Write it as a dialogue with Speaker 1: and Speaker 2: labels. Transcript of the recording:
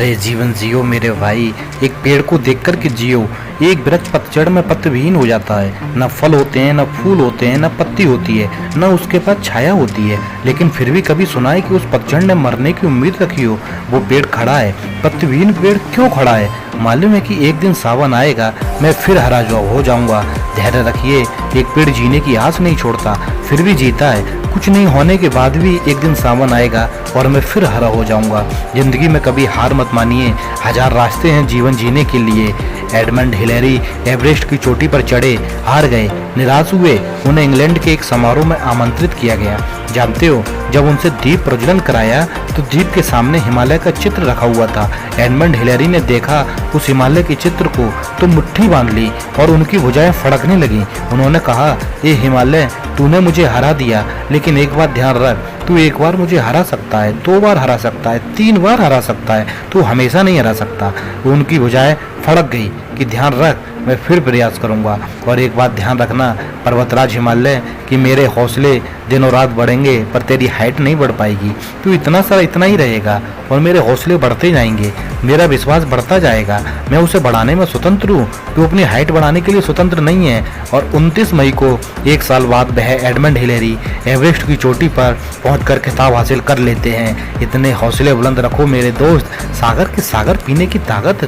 Speaker 1: अरे जीवन जियो मेरे भाई, एक पेड़ को देख कर के जियो। एक वृक्ष पतझड़ में पत्तविहीन हो जाता है, न फल होते हैं, न फूल होते हैं, न पत्ती होती है, न उसके पास छाया होती है। लेकिन फिर भी कभी सुना है कि उस पतझड़ ने मरने की उम्मीद रखी हो? वो पेड़ खड़ा है। पत्तविहीन पेड़ क्यों खड़ा है? मालूम है कि एक दिन सावन आएगा, मैं फिर हरा हो जाऊंगा। धैर्य रखिए, एक पेड़ जीने की आस नहीं छोड़ता, फिर भी जीता है। कुछ नहीं होने के बाद भी एक दिन सावन आएगा और मैं फिर हरा हो जाऊंगा। जिंदगी में कभी हार मत मानिए, हजार रास्ते हैं जीवन जीने के लिए। एडमंड हिलेरी एवरेस्ट की चोटी पर चढ़े, हार गए, निराश हुए। उन्हें इंग्लैंड के एक समारोह में आमंत्रित किया गया। जानते हो, जब उनसे दीप प्रज्वलन कराया तो दीप के सामने हिमालय का चित्र रखा हुआ था। एडमंड हिलेरी ने देखा उस हिमालय के चित्र को तो मुट्ठी बांध ली और उनकी भुजाएं फड़कने लगी। उन्होंने कहा, ए हिमालय, तूने मुझे हरा दिया, लेकिन एक बात ध्यान रख, तू एक बार मुझे हरा सकता है, 2 बार हरा सकता है, 3 बार हरा सकता है, तू हमेशा नहीं हरा सकता। उनकी भुजाएं फड़क गई कि ध्यान रख, मैं फिर प्रयास करूंगा। और एक बात ध्यान रखना पर्वतराज हिमालय, कि मेरे हौसले दिनों रात बढ़ेंगे पर तेरी हाइट नहीं बढ़ पाएगी। तू इतना ही रहेगा और मेरे हौसले बढ़ते जाएंगे, मेरा विश्वास बढ़ता जाएगा। मैं उसे बढ़ाने में स्वतंत्र हूँ, तू अपनी हाइट बढ़ाने के लिए स्वतंत्र नहीं है। और 29 मई को 1 साल बाद वह एडमंड हिलेरी एवरेस्ट की चोटी पर पहुंचकर खिताब हासिल कर लेते हैं। इतने हौसले बुलंद रखो मेरे दोस्त, सागर के सागर पीने की ताकत